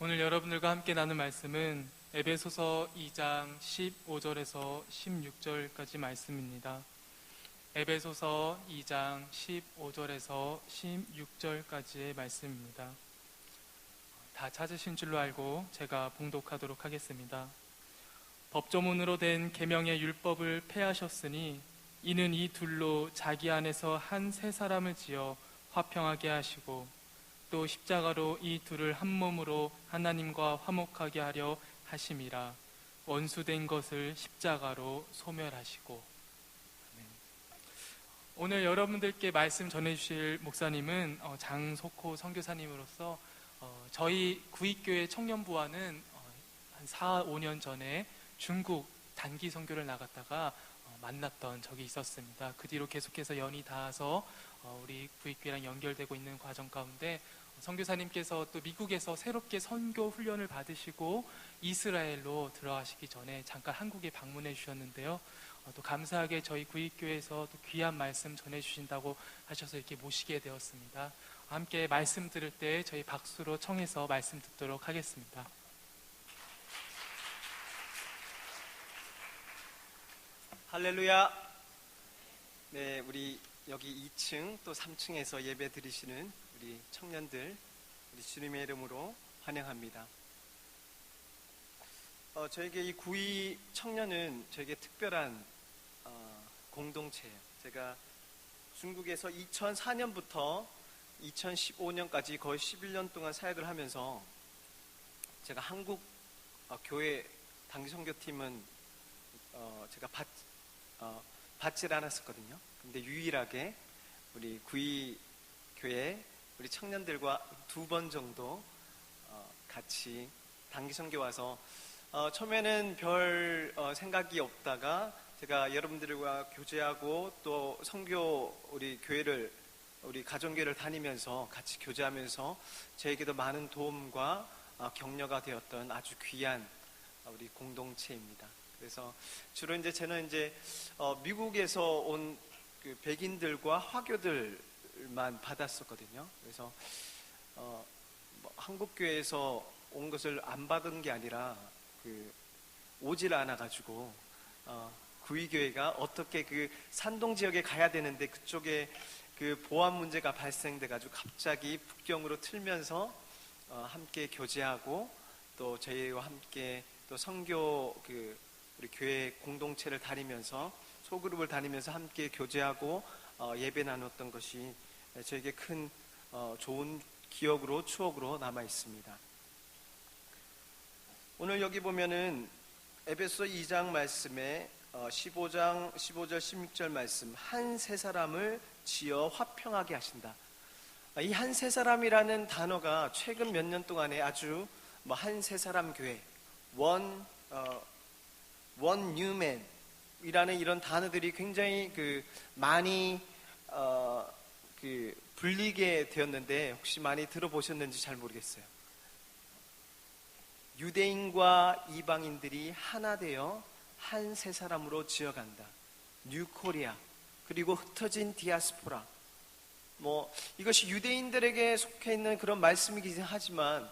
오늘 여러분들과 함께 나눌 말씀은 에베소서 2장 15절에서 16절까지 말씀입니다. 에베소서 2장 15절에서 16절까지의 말씀입니다. 다 찾으신 줄로 알고 제가 봉독하도록 하겠습니다. 법조문으로 된 계명의 율법을 폐하셨으니 이는 이 둘로 자기 안에서 한 새 사람을 지어 화평하게 하시고 또 십자가로 이 둘을 한 몸으로 하나님과 화목하게 하려 하심이라. 원수된 것을 십자가로 소멸하시고. 아멘. 오늘 여러분들께 말씀 전해주실 목사님은 장석호 선교사님으로서 저희 구익교회 청년부와는 한 4, 5년 전에 중국 단기 선교를 나갔다가 만났던 적이 있었습니다. 그 뒤로 계속해서 연이 닿아서 우리 구익교회랑 연결되고 있는 과정 가운데 선교사님께서 또 미국에서 새롭게 선교 훈련을 받으시고 이스라엘로 들어가시기 전에 잠깐 한국에 방문해 주셨는데요. 또 감사하게 저희 구익교회에서 또 귀한 말씀 전해주신다고 하셔서 이렇게 모시게 되었습니다. 함께 말씀 들을 때 저희 박수로 청해서 말씀 듣도록 하겠습니다. 할렐루야. 네, 우리 여기 2층 또 3층에서 예배 드리시는 우리 청년들, 우리 주님의 이름으로 환영합니다. 저에게 이 구이 청년은 저에게 특별한 공동체예요. 제가 중국에서 2004년부터 2015년까지 거의 11년 동안 사역을 하면서 제가 한국 교회 단기선교팀은 제가 받질 않았었거든요. 근데 유일하게 우리 구이 교회 우리 청년들과 2번 정도 같이 단기 선교 와서 처음에는 별 생각이 없다가 제가 여러분들과 교제하고 또 선교 우리 교회를 우리 가정교회를 다니면서 같이 교제하면서 저에게도 많은 도움과 격려가 되었던 아주 귀한 우리 공동체입니다. 그래서 주로 이제 저는 이제 미국에서 온 그 백인들과 화교들만 받았었거든요. 그래서 한국 교회에서 온 것을 안 받은 게 아니라 오질 않아 가지고 구의교회가 어떻게 그 산동 지역에 가야 되는데 그쪽에 그 보안 문제가 발생돼 가지고 갑자기 북경으로 틀면서 함께 교제하고 또 저희와 함께 또 선교 우리 교회 공동체를 다니면서 소그룹을 다니면서 함께 교제하고 예배 나눴던 것이 저에게 큰 좋은 기억으로 추억으로 남아 있습니다. 오늘 여기 보면은 에베소 2장 말씀에 15절 16절 말씀, 한 세 사람을 지어 화평하게 하신다. 이 한 세 사람이라는 단어가 최근 몇 년 동안에 아주 한 세 사람 교회, one new man 이라는 이런 단어들이 굉장히 많이 불리게 되었는데 혹시 많이 들어보셨는지 잘 모르겠어요. 유대인과 이방인들이 하나 되어 한 세 사람으로 지어간다. 뉴 코리아, 그리고 흩어진 디아스포라. 이것이 유대인들에게 속해 있는 그런 말씀이긴 하지만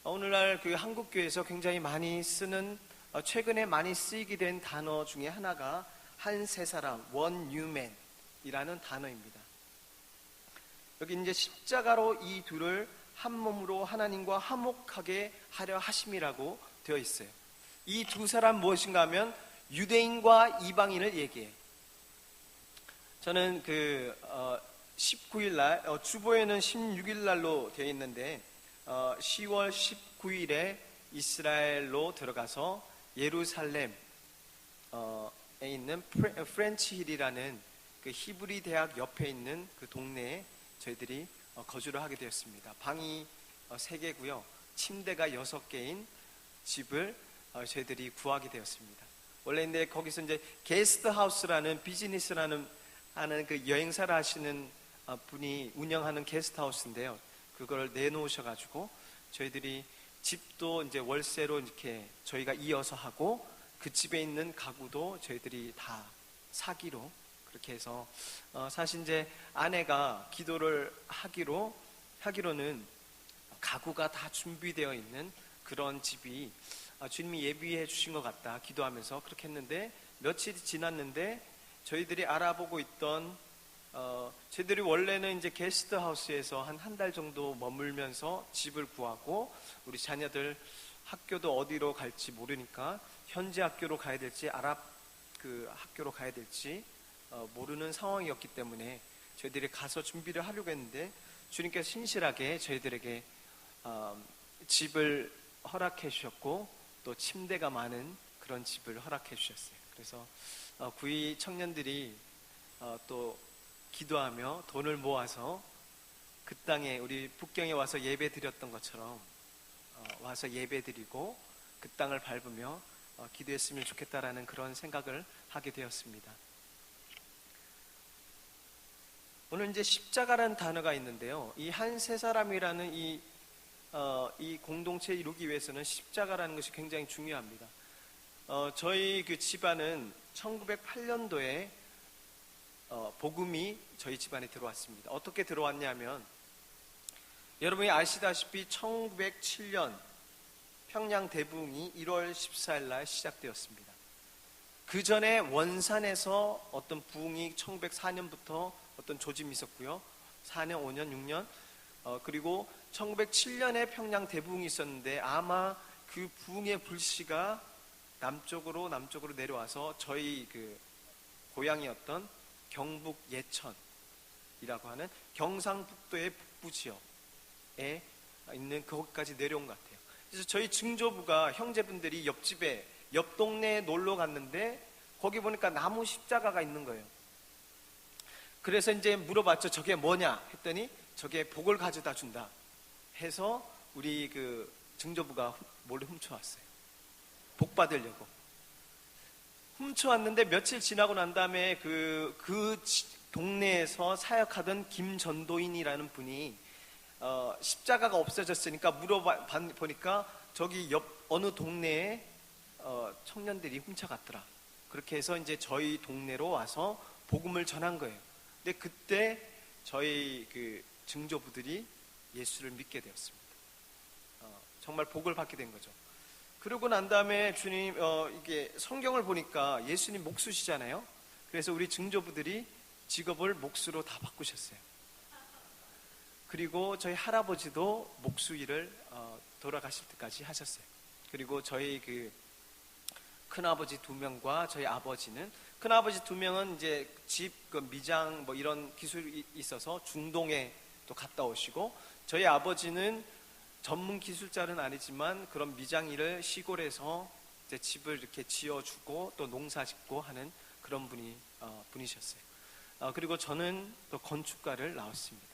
오늘날 한국교회에서 굉장히 많이 쓰는 최근에 많이 쓰이게 된 단어 중에 하나가 한 세 사람, one new man 이라는 단어입니다. 여기 이제 십자가로 이 둘을 한 몸으로 하나님과 화목하게 하려 하심이라고 되어 있어요. 이 두 사람 무엇인가 하면 유대인과 이방인을 얘기해요. 저는 19일 날, 주보에는 16일 날로 되어 있는데 10월 19일에 이스라엘로 들어가서 예루살렘에 있는 프렌치 힐이라는 그 히브리 대학 옆에 있는 그 동네에 저희들이 거주를 하게 되었습니다. 방이 3개고요. 침대가 6개인 집을 저희들이 구하게 되었습니다. 원래 근데 거기서 이제 게스트하우스라는 비즈니스라는 하는 그 여행사를 하시는 분이 운영하는 게스트하우스인데요. 그걸 내놓으셔가지고 저희들이 집도 이제 월세로 이렇게 저희가 이어서 하고 그 집에 있는 가구도 저희들이 다 사기로 그렇게 해서 사실 이제 아내가 기도를 하기로는 가구가 다 준비되어 있는 그런 집이 주님이 예비해 주신 것 같다 기도하면서 그렇게 했는데, 며칠이 지났는데 저희들이 알아보고 있던 저희들이 원래는 이제 게스트하우스에서 한 달 정도 머물면서 집을 구하고, 우리 자녀들 학교도 어디로 갈지 모르니까 현지 학교로 가야 될지 그 학교로 가야 될지 모르는 상황이었기 때문에 저희들이 가서 준비를 하려고 했는데, 주님께서 신실하게 저희들에게 집을 허락해 주셨고, 또 침대가 많은 그런 집을 허락해 주셨어요. 그래서 구이 청년들이 또 기도하며 돈을 모아서 그 땅에 우리 북경에 와서 예배 드렸던 것처럼 와서 예배 드리고 그 땅을 밟으며 기도했으면 좋겠다라는 그런 생각을 하게 되었습니다. 오늘 이제 십자가라는 단어가 있는데요, 이 한 세 사람이라는 이 공동체에 이루기 위해서는 십자가라는 것이 굉장히 중요합니다. 저희 그 집안은 1908년도에 복음이 저희 집안에 들어왔습니다. 어떻게 들어왔냐면, 여러분이 아시다시피 1907년 평양 대붕이 1월 14일 날 시작되었습니다. 그 전에 원산에서 어떤 부흥이 1904년부터 어떤 조짐이 있었고요. 4년, 5년, 6년 그리고 1907년에 평양 대붕이 있었는데, 아마 그 부흥의 불씨가 남쪽으로 내려와서 저희 그 고향이었던 경북 예천이라고 하는 경상북도의 북부 지역에 있는 거기까지 내려온 것 같아요. 그래서 저희 증조부가 형제분들이 옆 동네에 놀러 갔는데 거기 보니까 나무 십자가가 있는 거예요. 그래서 이제 물어봤죠. 저게 뭐냐 했더니 저게 복을 가져다 준다 해서 우리 그 증조부가 몰래 훔쳐왔어요. 복 받으려고 훔쳐왔는데, 며칠 지나고 난 다음에 그 동네에서 사역하던 김전도인이라는 분이 십자가가 없어졌으니까 물어보니까 저기 옆 어느 동네에 청년들이 훔쳐갔더라. 그렇게 해서 이제 저희 동네로 와서 복음을 전한 거예요. 근데 그때 저희 그 증조부들이 예수를 믿게 되었습니다. 정말 복을 받게 된 거죠. 그러고 난 다음에 주님 이게 성경을 보니까 예수님 목수시잖아요. 그래서 우리 증조부들이 직업을 목수로 다 바꾸셨어요. 그리고 저희 할아버지도 목수 일을 돌아가실 때까지 하셨어요. 그리고 저희 그 큰아버지 2명과 저희 아버지는, 큰아버지 2명은 이제 집 그 미장 뭐 이런 기술이 있어서 중동에 또 갔다 오시고, 저희 아버지는 전문 기술자는 아니지만 그런 미장 일을 시골에서 이제 집을 이렇게 지어주고 또 농사짓고 하는 그런 분이셨어요. 그리고 저는 또 건축가를 나왔습니다.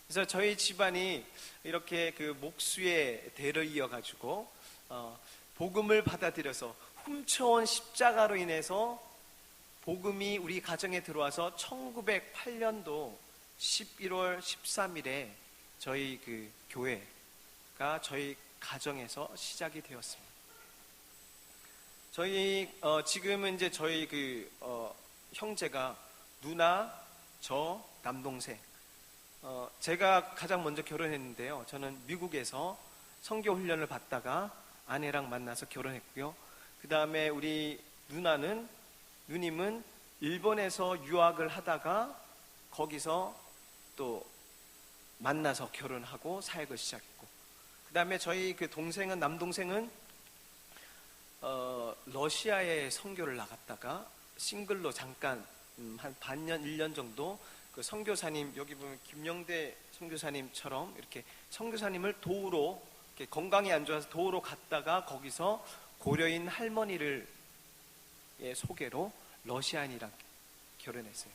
그래서 저희 집안이 이렇게 그 목수의 대를 이어가지고 복음을 받아들여서 훔쳐온 십자가로 인해서 복음이 우리 가정에 들어와서 1908년도 11월 13일에 저희 그 교회가 저희 가정에서 시작이 되었습니다. 저희 지금은 이제 저희 그 형제가 누나, 저, 남동생. 제가 가장 먼저 결혼했는데요. 저는 미국에서 선교 훈련을 받다가 아내랑 만나서 결혼했고요. 그 다음에 우리 누님은 일본에서 유학을 하다가 거기서 또 만나서 결혼하고 사역을 시작했고, 그 다음에 저희 그 남동생은 러시아에 선교를 나갔다가 싱글로 잠깐 한 반년, 1년 정도 그 선교사님, 여기 보면 김영대 선교사님처럼 이렇게 선교사님을 도우러, 이렇게 건강이 안 좋아서 도우러 갔다가 거기서 고려인 할머니를 소개로 러시아인이랑 결혼했어요.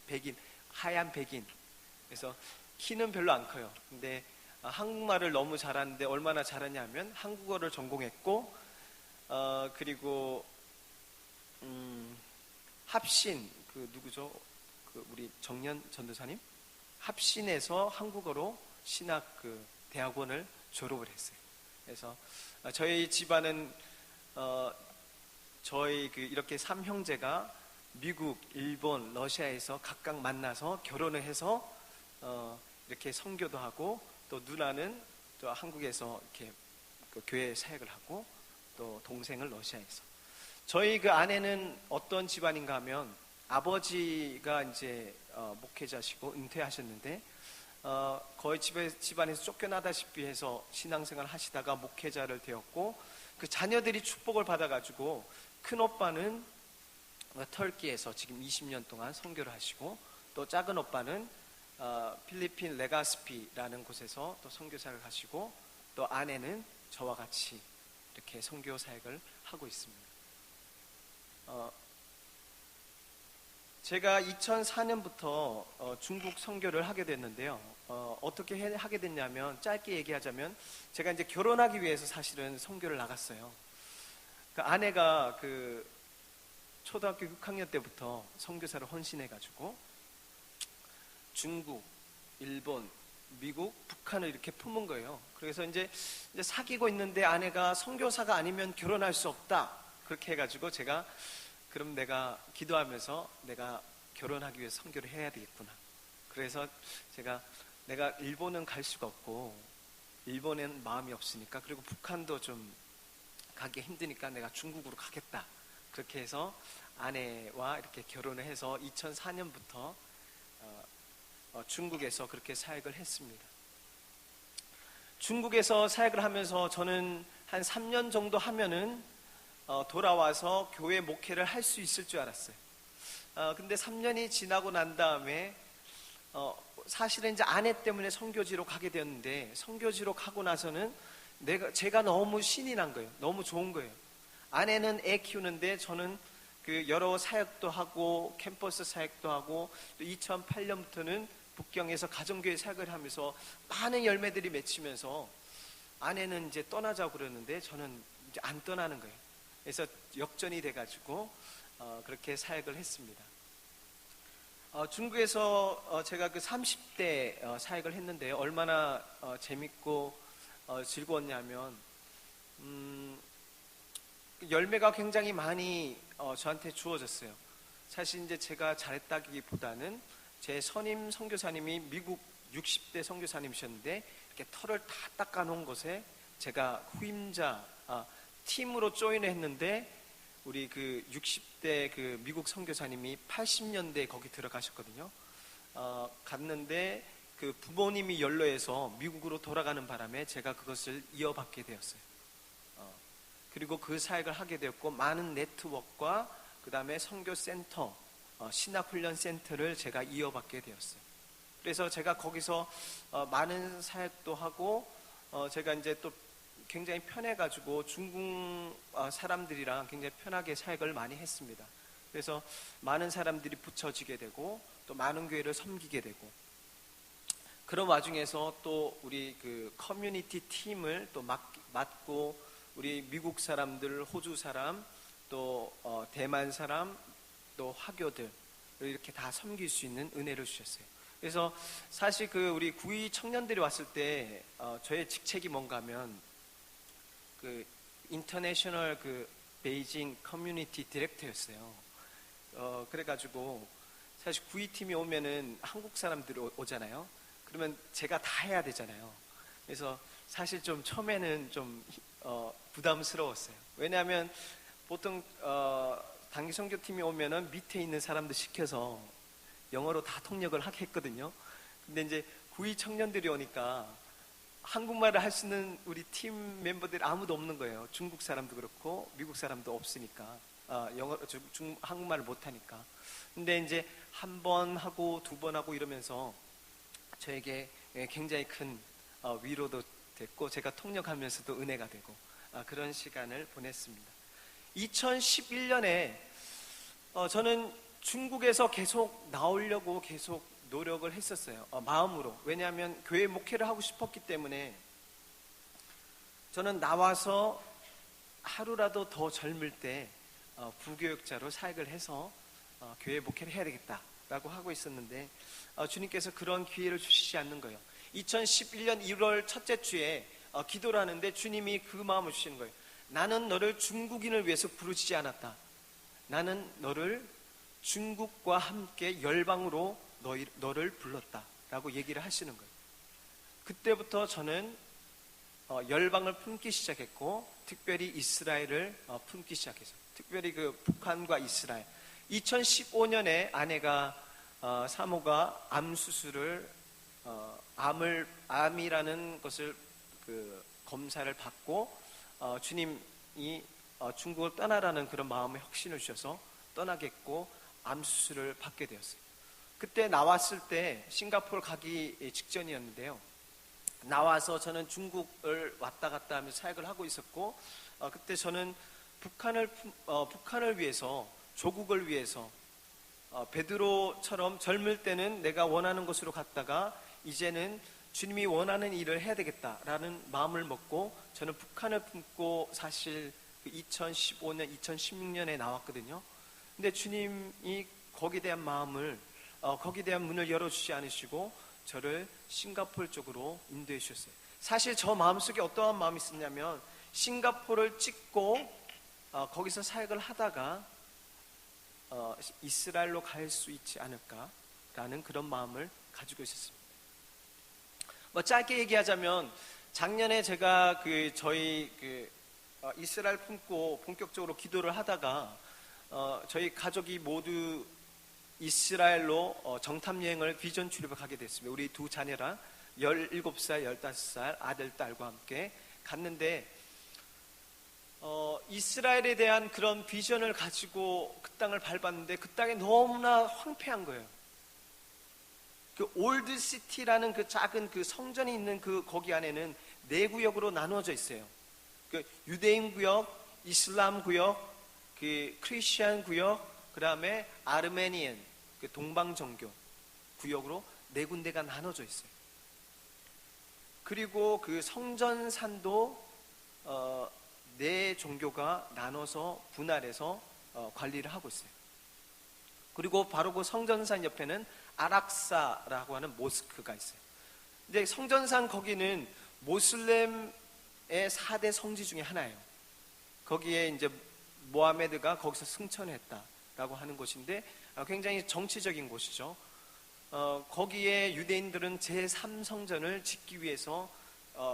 백인, 하얀 백인. 그래서 키는 별로 안 커요. 근데 한국말을 너무 잘하는데 얼마나 잘하냐면 한국어를 전공했고, 그리고 합신, 그 누구죠? 그 우리 정년 전도사님? 합신에서 한국어로 신학 그 대학원을 졸업을 했어요. 그래서 저희 집안은 저희 그 이렇게 3형제가 미국, 일본, 러시아에서 각각 만나서 결혼을 해서 이렇게 선교도 하고, 또 누나는 또 한국에서 이렇게 그 교회 사역을 하고 또 동생을 러시아에서. 저희 그 아내는 어떤 집안인가 하면 아버지가 이제 목회자시고 은퇴하셨는데 거의 집안에서 쫓겨나다시피 해서 신앙생활 하시다가 목회자를 되었고 그 자녀들이 축복을 받아가지고 큰 오빠는 터키에서 지금 20년 동안 선교를 하시고 또 작은 오빠는 필리핀 레가스피라는 곳에서 또 선교 사역을 하시고 또 아내는 저와 같이 이렇게 선교 사역을 하고 있습니다. 제가 2004년부터 중국 선교를 하게 됐는데요. 어떻게 하게 됐냐면 짧게 얘기하자면 제가 이제 결혼하기 위해서 사실은 선교를 나갔어요. 그 아내가 그 초등학교 6학년 때부터 선교사를 헌신해가지고 중국, 일본, 미국, 북한을 이렇게 품은 거예요. 그래서 이제 사귀고 있는데 아내가 선교사가 아니면 결혼할 수 없다. 그렇게 해가지고 제가 그럼 내가 기도하면서 내가 결혼하기 위해서 선교를 해야 되겠구나. 그래서 내가 일본은 갈 수가 없고 일본엔 마음이 없으니까 그리고 북한도 좀 가기 힘드니까 내가 중국으로 가겠다. 그렇게 해서 아내와 이렇게 결혼을 해서 2004년부터 중국에서 그렇게 사역을 했습니다. 중국에서 사역을 하면서 저는 한 3년 정도 하면은 돌아와서 교회 목회를 할 수 있을 줄 알았어요. 근데 3년이 지나고 난 다음에 사실은 이제 아내 때문에 선교지로 가게 되었는데 선교지로 가고 나서는 제가 너무 신이 난 거예요. 너무 좋은 거예요. 아내는 애 키우는데 저는 그 여러 사역도 하고 캠퍼스 사역도 하고 또 2008년부터는 북경에서 가정교회 사역을 하면서 많은 열매들이 맺히면서 아내는 이제 떠나자고 그러는데 저는 이제 안 떠나는 거예요. 그래서 역전이 돼가지고 그렇게 사역을 했습니다. 중국에서 제가 그 30대 사역을 했는데 얼마나 재밌고 즐거웠냐면 열매가 굉장히 많이 저한테 주어졌어요. 사실 이제 제가 잘했다기보다는 제 선임 선교사님이 미국 60대 선교사님이셨는데 이렇게 털을 다 닦아놓은 곳에 제가 후임자 팀으로 조인을 했는데 우리 그 60대 그 미국 선교사님이 80년대에 거기 들어가셨거든요. 갔는데 그 부모님이 연로해서 미국으로 돌아가는 바람에 제가 그것을 이어받게 되었어요. 그리고 그 사역을 하게 되었고 많은 네트워크와 그 다음에 선교센터, 신학훈련센터를 제가 이어받게 되었어요. 그래서 제가 거기서 많은 사역도 하고 제가 이제 또 굉장히 편해가지고 중국 사람들이랑 굉장히 편하게 사역을 많이 했습니다. 그래서 많은 사람들이 붙여지게 되고 또 많은 교회를 섬기게 되고 그런 와중에서 또 우리 그 커뮤니티 팀을 또 맡고 우리 미국 사람들, 호주 사람, 또 대만 사람, 또 화교들 이렇게 다 섬길 수 있는 은혜를 주셨어요. 그래서 사실 그 우리 구이 청년들이 왔을 때 저의 직책이 뭔가 하면 그 인터내셔널 그 베이징 커뮤니티 디렉터였어요. 그래가지고 사실 구이팀이 오면은 한국 사람들이 오잖아요. 그러면 제가 다 해야 되잖아요. 그래서 사실 좀 처음에는 좀 부담스러웠어요. 왜냐하면 보통 단기 선교팀이 오면은 밑에 있는 사람들 시켜서 영어로 다 통역을 하게 했거든요. 근데 이제 구이 청년들이 오니까 한국말을 할 수 있는 우리 팀 멤버들이 아무도 없는 거예요. 중국 사람도 그렇고 미국 사람도 없으니까 한국말을 못하니까. 근데 이제 한 번 하고 두 번 하고 이러면서 저에게 굉장히 큰 위로도 됐고 제가 통역하면서도 은혜가 되고 그런 시간을 보냈습니다. 2011년에 저는 중국에서 계속 나오려고 계속 노력을 했었어요. 마음으로. 왜냐하면 교회 목회를 하고 싶었기 때문에 저는 나와서 하루라도 더 젊을 때 부교육자로 사역을 해서 교회 목회를 해야 되겠다라고 하고 있었는데 주님께서 그런 기회를 주시지 않는 거예요. 2011년 1월 첫째 주에 기도를 하는데 주님이 그 마음을 주시는 거예요. 나는 너를 중국인을 위해서 부르시지 않았다. 나는 너를 중국과 함께 열방으로 너를 불렀다 라고 얘기를 하시는 거예요. 그때부터 저는 열방을 품기 시작했고, 특별히 이스라엘을 품기 시작했어요. 특별히 그 북한과 이스라엘. 2015년에 아내가 사모가 암 수술을 암이라는 것을 그 검사를 받고 주님이 중국을 떠나라는 그런 마음의 확신을 주셔서 떠나겠고 암 수술을 받게 되었어요. 그때 나왔을 때 싱가포르 가기 직전이었는데요. 나와서 저는 중국을 왔다 갔다 하면서 사역을 하고 있었고, 그때 저는 북한을 위해서, 조국을 위해서, 베드로처럼 젊을 때는 내가 원하는 곳으로 갔다가 이제는 주님이 원하는 일을 해야 되겠다라는 마음을 먹고 저는 북한을 품고 사실 2015년, 2016년에 나왔거든요. 근데 주님이 거기에 대한 거기에 대한 문을 열어주지 않으시고 저를 싱가포르 쪽으로 인도해 주셨어요. 사실 저 마음속에 어떠한 마음이 있었냐면, 싱가포르를 찍고 거기서 사역을 하다가 이스라엘로 갈 수 있지 않을까라는 그런 마음을 가지고 있었습니다. 짧게 얘기하자면, 작년에 제가 저희 이스라엘 품고 본격적으로 기도를 하다가 저희 가족이 모두 이스라엘로 정탐 여행을 비전 출입을 가게 됐습니다. 우리 두 자녀랑 17살, 15살 아들, 딸과 함께 갔는데, 이스라엘에 대한 그런 비전을 가지고 그 땅을 밟았는데 그 땅이 너무나 황폐한 거예요. 그 올드 시티라는 그 작은 그 성전이 있는 거기 안에는 네 구역으로 나누어져 있어요. 그 유대인 구역, 이슬람 구역, 그 크리스천 구역, 그 다음에 아르메니안, 그 동방 정교 구역으로 네 군데가 나눠져 있어요. 그리고 그 성전산도 네 종교가 나눠서 분할해서 관리를 하고 있어요. 그리고 바로 그 성전산 옆에는 아락사라고 하는 모스크가 있어요. 근데 성전산 거기는 모슬렘의 4대 성지 중에 하나예요. 거기에 이제 모하메드가 거기서 승천했다라고 하는 곳인데 굉장히 정치적인 곳이죠. 거기에 유대인들은 제3성전을 짓기 위해서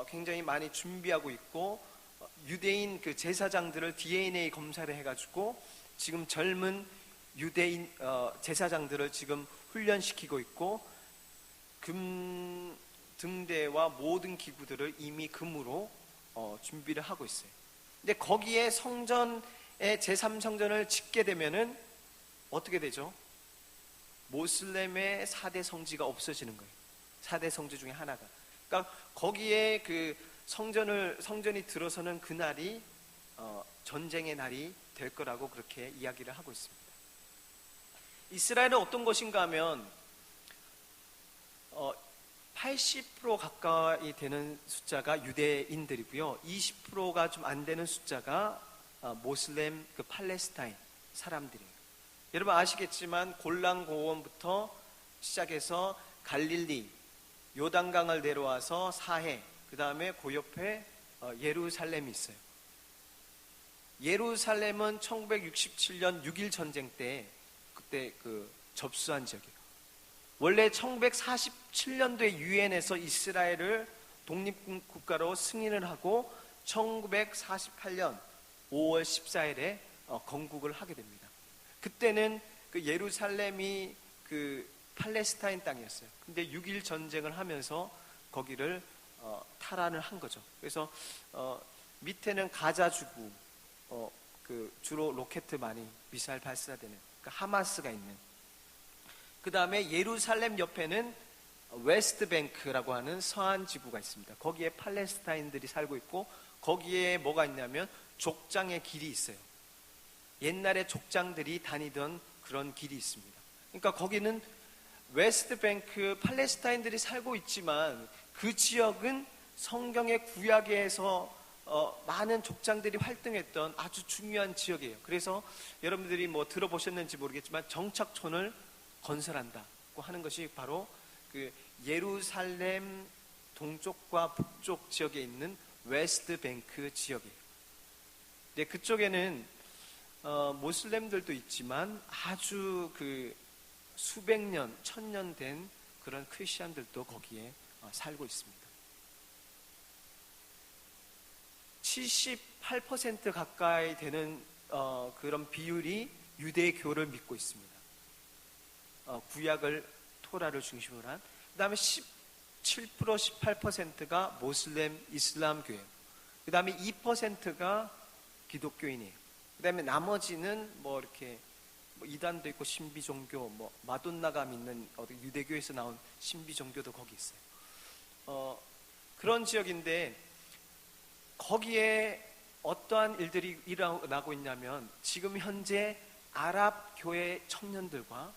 굉장히 많이 준비하고 있고, 유대인 그 제사장들을 DNA 검사를 해가지고 지금 젊은 유대인 제사장들을 지금 훈련시키고 있고, 금 등대와 모든 기구들을 이미 금으로 준비를 하고 있어요. 근데 거기에 성전의 제3성전을 짓게 되면은 어떻게 되죠? 모슬렘의 4대 성지가 없어지는 거예요. 4대 성지 중에 하나가. 그러니까 거기에 그 성전이 들어서는 그날이 전쟁의 날이 될 거라고 그렇게 이야기를 하고 있습니다. 이스라엘은 어떤 것인가 하면 80% 가까이 되는 숫자가 유대인들이고요. 20%가 좀 안 되는 숫자가 모슬렘 그 팔레스타인 사람들이에요. 여러분 아시겠지만 골란 고원부터 시작해서 갈릴리, 요단강을 내려와서 사해, 그 다음에 그 옆에 예루살렘이 있어요. 예루살렘은 1967년 6.1 전쟁 때 그때 그 접수한 지역이에요. 원래 1947년도에 유엔에서 이스라엘을 독립국가로 승인을 하고 1948년 5월 14일에 건국을 하게 됩니다. 그때는 그 예루살렘이 그 팔레스타인 땅이었어요. 근데 6.1 전쟁을 하면서 거기를 탈환을 한 거죠. 그래서 밑에는 가자주구, 그 주로 로켓 많이 미사일 발사되는 그 하마스가 있는. 그 다음에 예루살렘 옆에는 웨스트뱅크라고 하는 서한 지구가 있습니다. 거기에 팔레스타인들이 살고 있고, 거기에 뭐가 있냐면 족장의 길이 있어요. 옛날에 족장들이 다니던 그런 길이 있습니다. 그러니까 거기는 웨스트뱅크 팔레스타인들이 살고 있지만 그 지역은 성경의 구약에서 많은 족장들이 활동했던 아주 중요한 지역이에요. 그래서 여러분들이 뭐 들어보셨는지 모르겠지만 정착촌을 건설한다고 하는 것이 바로 그 예루살렘 동쪽과 북쪽 지역에 있는 웨스트뱅크 지역이에요. 근데 그쪽에는 모슬렘들도 있지만 아주 그 수백 년, 1000년 된 그런 크리스천들도 거기에 살고 있습니다. 78% 가까이 되는 그런 비율이 유대교를 믿고 있습니다. 구약을 토라를 중심으로 한. 그 다음에 17% 18%가 모슬렘 이슬람교예요. 그 다음에 2%가 기독교인이에요. 그 다음에 나머지는 뭐 이렇게 뭐 이단도 있고 신비종교, 뭐 마돈나가 믿는 유대교에서 나온 신비종교도 거기 있어요. 그런 지역인데 거기에 어떠한 일들이 일어나고 있냐면 지금 현재 아랍 교회 청년들과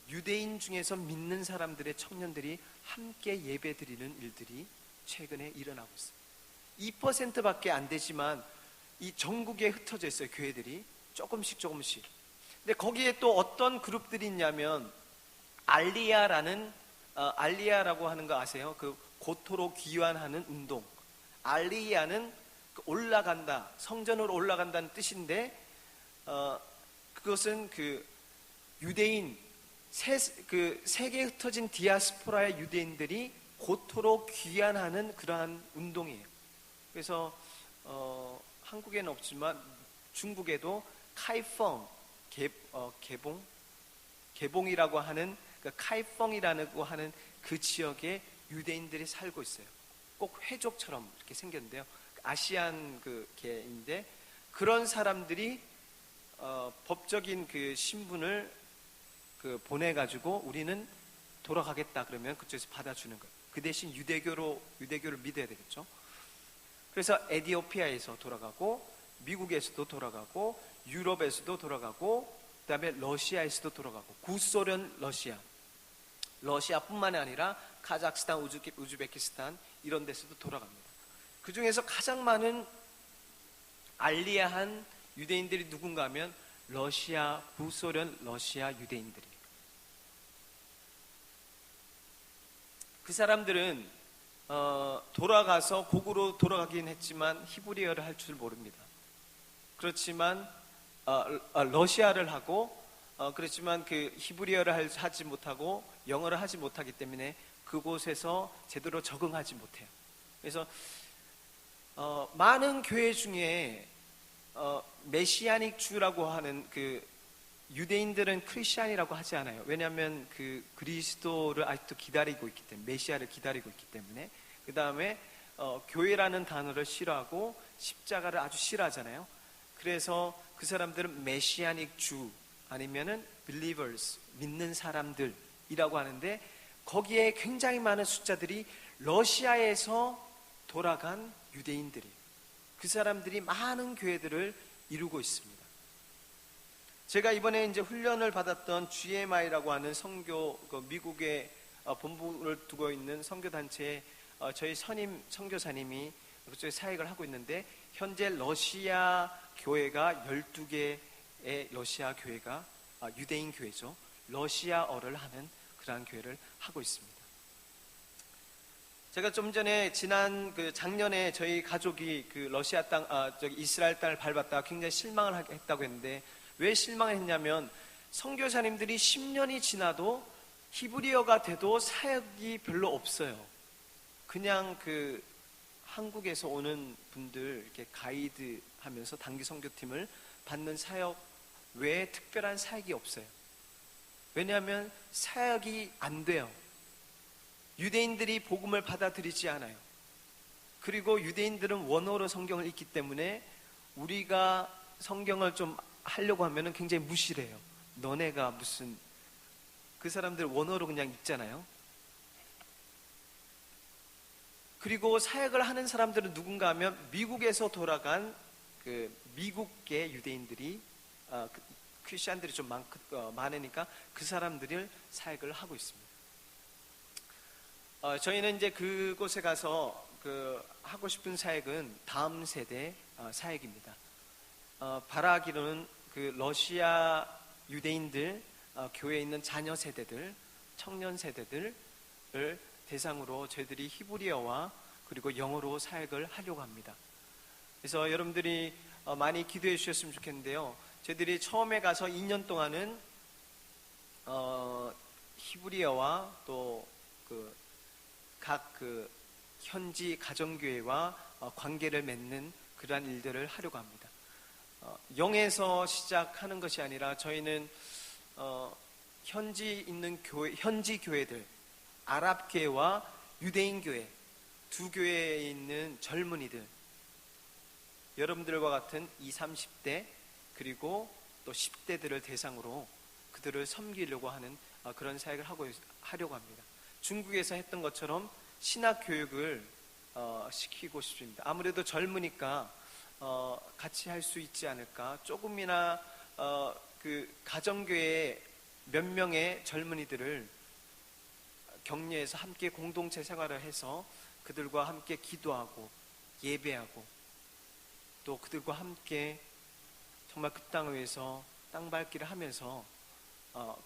유대인 중에서 믿는 사람들의 청년들이 함께 예배드리는 일들이 최근에 일어나고 있어요. 2%밖에 안 되지만 이 전국에 흩어져 있어요. 교회들이 조금씩. 근데 거기에 또 어떤 그룹들이 있냐면 알리야라고 하는 거 아세요? 그 고토로 귀환하는 운동. 알리야는 올라간다, 성전으로 올라간다는 뜻인데 그것은 그 유대인 세계에 흩어진 디아스포라의 유대인들이 고토로 귀환하는 그러한 운동이에요. 그래서 한국에는 없지만 중국에도 카이펑 개봉이라고 하는 카이펑이라고 하는 그 지역에 유대인들이 살고 있어요. 꼭 회족처럼 이렇게 생겼는데요. 아시안 그 개인데 그런 사람들이 법적인 그 신분을 보내가지고 우리는 돌아가겠다 그러면 그쪽에서 받아주는 거예요. 그 대신 유대교를 믿어야 되겠죠. 그래서 에티오피아에서 돌아가고 미국에서도 돌아가고 유럽에서도 돌아가고 그다음에 러시아에서도 돌아가고 구소련 러시아뿐만이 아니라 카자흐스탄, 우즈베키스탄 이런 데서도 돌아갑니다. 그 중에서 가장 많은 알리야한 유대인들이 누군가 하면 구소련 러시아 유대인들이에요. 그 사람들은 돌아가서 고국으로 돌아가긴 했지만 히브리어를 할 줄 모릅니다. 그렇지만 러시아를 하고 그렇지만 그 히브리어를 하지 못하고 영어를 하지 못하기 때문에 그곳에서 제대로 적응하지 못해요. 그래서 많은 교회 중에 메시아닉 주라고 하는 그 유대인들은 크리스찬이라고 하지 않아요. 왜냐하면 그 그리스도를 아직도 기다리고 있기 때문에, 메시아를 기다리고 있기 때문에. 그 다음에 교회라는 단어를 싫어하고 십자가를 아주 싫어하잖아요. 그래서 그 사람들은 메시아닉 주 아니면은 believers, 믿는 사람들이라고 하는데 거기에 굉장히 많은 숫자들이 러시아에서 돌아간 유대인들이, 그 사람들이 많은 교회들을 이루고 있습니다. 제가 이번에 이제 훈련을 받았던 GMI라고 하는 선교, 미국에 본부를 두고 있는 선교단체에 저희 선교사님이 그쪽에 사역을 하고 있는데 현재 러시아 교회가 12개의 러시아 교회가 유대인 교회죠. 러시아어를 하는 그러한 교회를 하고 있습니다. 제가 좀 전에 작년에 저희 가족이 그 러시아 땅, 이스라엘 땅을 밟았다가 굉장히 실망을 했다고 했는데 왜 실망을 했냐면 선교사님들이 10년이 지나도 히브리어가 돼도 사역이 별로 없어요. 그냥 그 한국에서 오는 분들 이렇게 가이드 하면서 단기 선교팀을 받는 사역 외에 특별한 사역이 없어요. 왜냐하면 사역이 안 돼요. 유대인들이 복음을 받아들이지 않아요. 그리고 유대인들은 원어로 성경을 읽기 때문에 우리가 성경을 좀 하려고 하면 굉장히 무시를 해요. 너네가 무슨, 그 사람들 원어로 그냥 읽잖아요. 그리고 사역을 하는 사람들은 누군가 하면 미국에서 돌아간 그 미국계 유대인들이 크리스찬들이 좀 많으니까 그 사람들을 사역을 하고 있습니다. 저희는 이제 그곳에 가서 하고 싶은 사역은 다음 세대 사역입니다. 바라기로는 그 러시아 유대인들, 교회에 있는 자녀 세대들, 청년 세대들을 대상으로 저희들이 히브리어와 그리고 영어로 사역을 하려고 합니다. 그래서 여러분들이 많이 기도해 주셨으면 좋겠는데요. 저희들이 처음에 가서 2년 동안은 히브리어와 또 각 현지 가정교회와 관계를 맺는 그러한 일들을 하려고 합니다. 영에서 시작하는 것이 아니라 저희는 현지 있는 현지 교회들, 아랍 교회와 유대인 교회 두 교회에 있는 젊은이들, 여러분들과 같은 20, 30대 그리고 또 10대들을 대상으로 그들을 섬기려고 하는 그런 사역을 하려고 합니다. 중국에서 했던 것처럼 신학 교육을 시키고 싶습니다. 아무래도 젊으니까 같이 할 수 있지 않을까. 조금이나 그 가정교회 몇 명의 젊은이들을 격려해서 함께 공동체 생활을 해서 그들과 함께 기도하고 예배하고 또 그들과 함께 정말 그 땅을 위해서 땅밟기를 하면서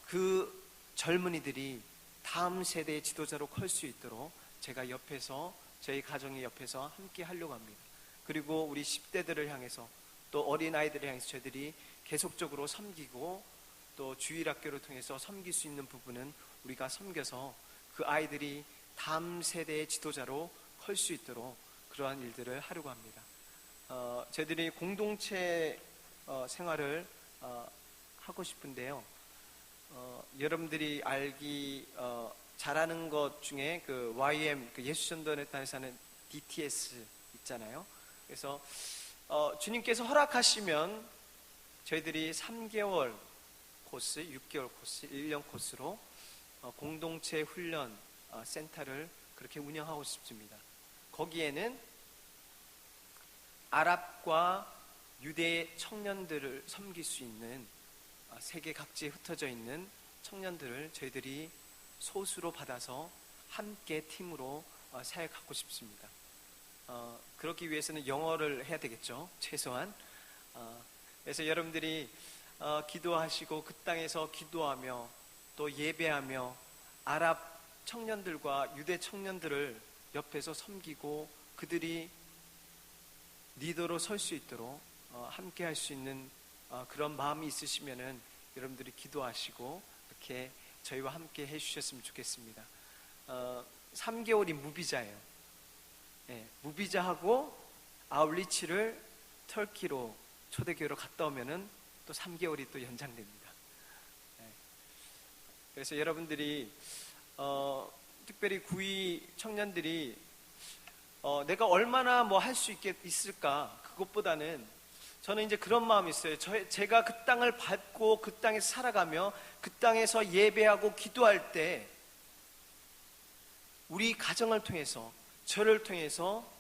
그 젊은이들이 다음 세대의 지도자로 클 수 있도록 제가 옆에서, 저희 가정의 옆에서 함께 하려고 합니다. 그리고 우리 10대들을 향해서 또 어린아이들을 향해서 저희들이 계속적으로 섬기고 또 주일학교를 통해서 섬길 수 있는 부분은 우리가 섬겨서 그 아이들이 다음 세대의 지도자로 클 수 있도록 그러한 일들을 하려고 합니다. 저희들이 공동체 생활을 하고 싶은데요. 여러분들이 알기 잘하는 것 중에 그 YM, 그 예수전도의 땅에서 하는 DTS 있잖아요. 그래서 주님께서 허락하시면 저희들이 3개월 코스, 6개월 코스, 1년 코스로 공동체 훈련 센터를 그렇게 운영하고 싶습니다. 거기에는 아랍과 유대 청년들을 섬길 수 있는 세계 각지에 흩어져 있는 청년들을 저희들이 소수로 받아서 함께 팀으로 사역하고 싶습니다. 그렇기 위해서는 영어를 해야 되겠죠, 최소한. 그래서 여러분들이 기도하시고 그 땅에서 기도하며 또 예배하며 아랍 청년들과 유대 청년들을 옆에서 섬기고 그들이 리더로 설 수 있도록 함께 할 수 있는 그런 마음이 있으시면은 여러분들이 기도하시고 이렇게 저희와 함께 해주셨으면 좋겠습니다. 3개월이 무비자예요. 네, 무비자하고 아울리치를 터키로 초대교회로 갔다 오면은 또 3개월이 또 연장됩니다. 네. 그래서 여러분들이 특별히 구의 청년들이 내가 얼마나 뭐 할 수 있을까, 그것보다는 저는 이제 그런 마음이 있어요. 제가 그 땅을 밟고 그 땅에서 살아가며 그 땅에서 예배하고 기도할 때 우리 가정을 통해서, 저를 통해서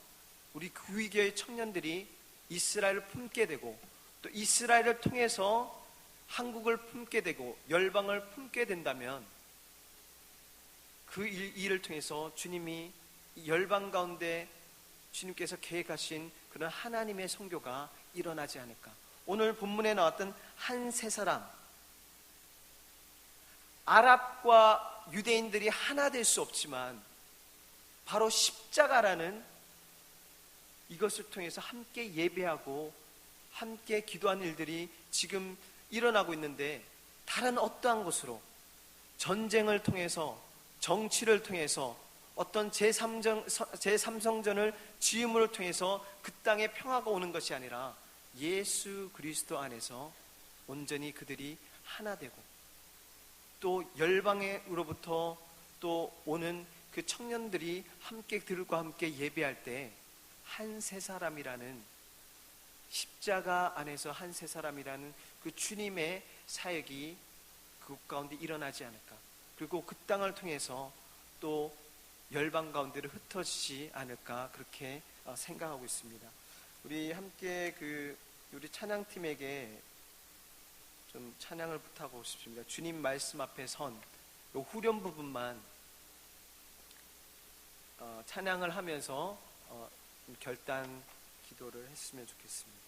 우리 구의교회 청년들이 이스라엘을 품게 되고 또 이스라엘을 통해서 한국을 품게 되고 열방을 품게 된다면 그 일을 통해서 주님이 열방 가운데 주님께서 계획하신 그런 하나님의 선교가 일어나지 않을까. 오늘 본문에 나왔던 한 세 사람, 아랍과 유대인들이 하나 될 수 없지만 바로 십자가라는 이것을 통해서 함께 예배하고 함께 기도하는 일들이 지금 일어나고 있는데, 다른 어떠한 것으로 전쟁을 통해서, 정치를 통해서, 어떤 제3성전을 지음을 통해서 그 땅에 평화가 오는 것이 아니라 예수 그리스도 안에서 온전히 그들이 하나 되고 또 열방으로부터 또 오는 그 청년들이 함께 그들과 함께 예배할 때 한 세 사람이라는, 십자가 안에서 한 세 사람이라는 그 주님의 사역이 그곳 가운데 일어나지 않을까. 그리고 그 땅을 통해서 또 열방 가운데로 흩어지지 않을까, 그렇게 생각하고 있습니다. 우리 함께 우리 찬양팀에게 좀 찬양을 부탁하고 싶습니다. 주님 말씀 앞에 선 요 후렴 부분만 찬양을 하면서 결단 기도를 했으면 좋겠습니다.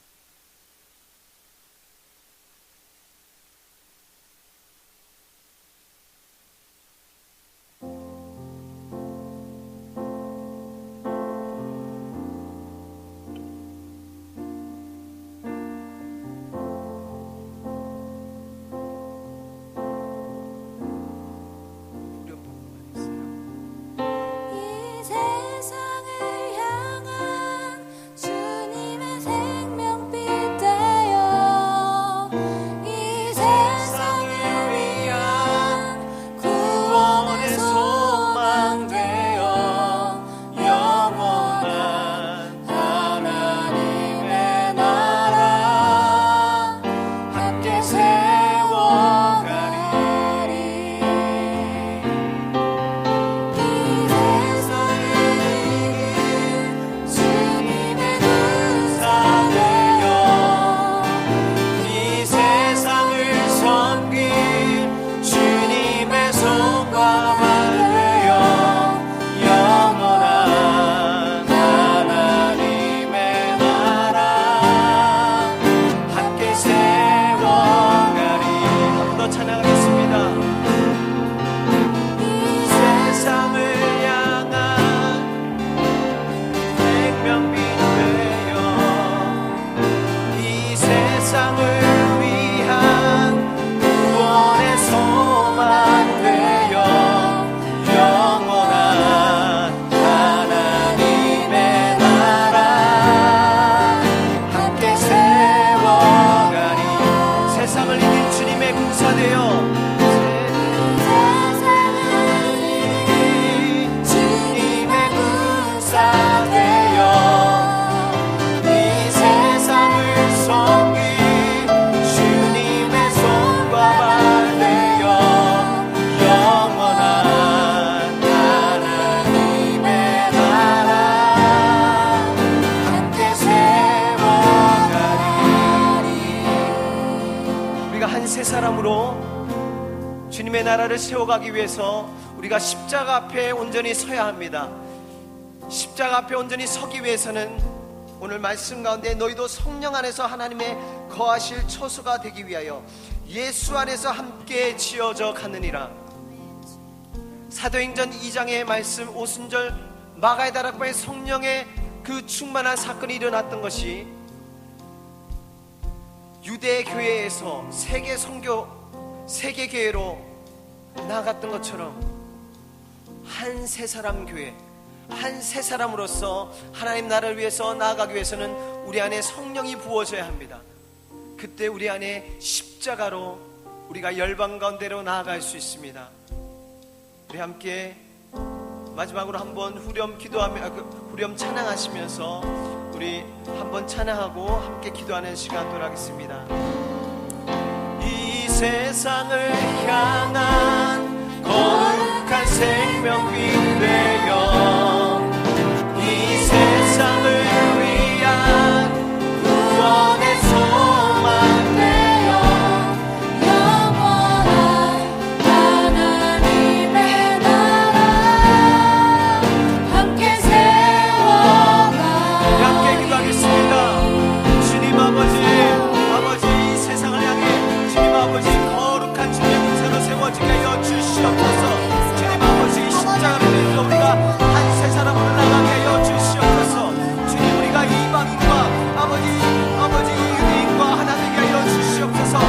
후렴 부분만 했어요. 이 세상에 새 사람으로 주님의 나라를 세워가기 위해서 우리가 십자가 앞에 온전히 서야 합니다. 십자가 앞에 온전히 서기 위해서는 오늘 말씀 가운데 너희도 성령 안에서 하나님의 거하실 처소가 되기 위하여 예수 안에서 함께 지어져 가느니라. 사도행전 2장의 말씀 오순절 마가의 다락방에 성령의 그 충만한 사건이 일어났던 것이 유대 교회에서 세계 선교, 세계 교회로 나아갔던 것처럼 한 세 사람 교회, 한 세 사람으로서 하나님 나라를 위해서 나아가기 위해서는 우리 안에 성령이 부어져야 합니다. 그때 우리 안에 십자가로 우리가 열방 가운데로 나아갈 수 있습니다. 우리 함께 마지막으로 한번 후렴 후렴 찬양하시면서 우리 한번 찬양하고 함께 기도하는 시간 갖도록 하겠습니다. 이 세상을 향한 거룩한 생명빛 되어 이 세상을 위한 구원의 소망 되어 영원한 하나님의 나라 함께 세워가 함께 기도하겠습니다. 주님 아버지 이 세상을 향해 주님 아버지 거룩한 주님의 군사로 세워지게 하여 주시옵소서. 주님 아버지 십자가를 위해서 우리가 한 세 사람으로 나가게 하여 주시옵소서. 주님 우리가 이방인과 아버지 유대인과 하나 되게 하여 주시옵소서. 그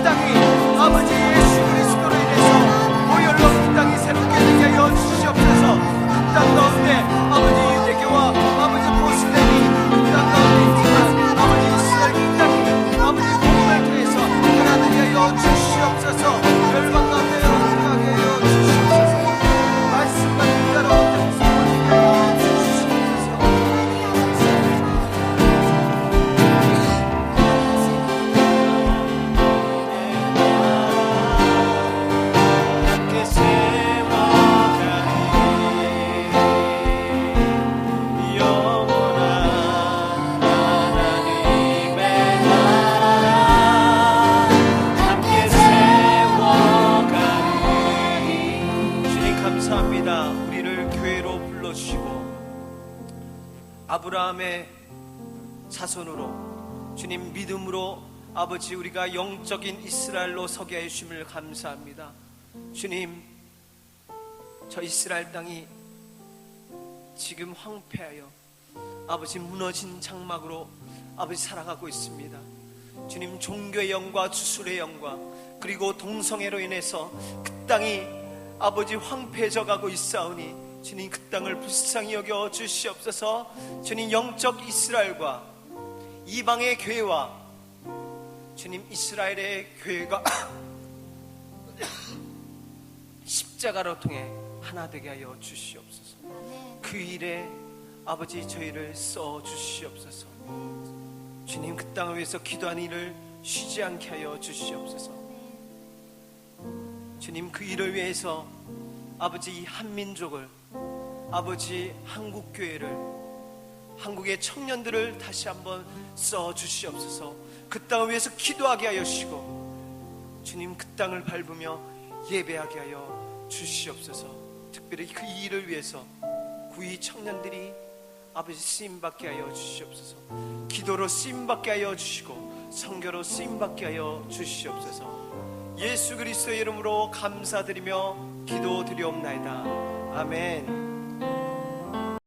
땅이 아버지 예수 그리스도로 인해서 보혈로 그 땅이 새롭게 되게 하여 주시옵소서. 그 땅 가운데 아버지 유대교와 아버지 모슬렘이 그 땅 가운데 있지만 아버지 이스라엘 그 땅이 아버지 복음을 통해서 하나 되게 하여 주시옵소서. 열방 가운데 가게 하여 주시옵소서. 말씀과 뜻대로 소원하게 하여 주시옵소서. 함께 세워가리 영원한 하나님의 나라 함께 세워가리. 주님 감사합니다. 우리를 교회로 불러주시고 아브라함의 자손으로 주님 믿음으로 아버지 우리가 영적인 이스라엘로 서게 하여 주심을 감사합니다. 주님 저 이스라엘 땅이 지금 황폐하여 아버지 무너진 장막으로 아버지 살아가고 있습니다. 주님 종교의 영과 주술의 영과 그리고 동성애로 인해서 그 땅이 아버지 황폐해져 가고 있사오니 주님 그 땅을 불쌍히 여겨 주시옵소서. 주님 영적 이스라엘과 이방의 교회와 주님 이스라엘의 교회가 십자가로 통해 하나 되게 하여 주시옵소서. 그 일에 아버지 저희를 써 주시옵소서. 주님 그 땅을 위해서 기도하는 일을 쉬지 않게 하여 주시옵소서. 주님 그 일을 위해서 아버지 이 한민족을 아버지 한국교회를 한국의 청년들을 다시 한번 써 주시옵소서. 그 땅을 위해서 기도하게 하여 주시고 주님 그 땅을 밟으며 예배하게 하여 주시옵소서. 특별히 그 일을 위해서 구이 청년들이 아버지 쓰임받게 하여 주시옵소서. 기도로 쓰임받게 하여 주시고 선교로 쓰임받게 하여 주시옵소서. 예수 그리스도의 이름으로 감사드리며 기도드리옵나이다. 아멘.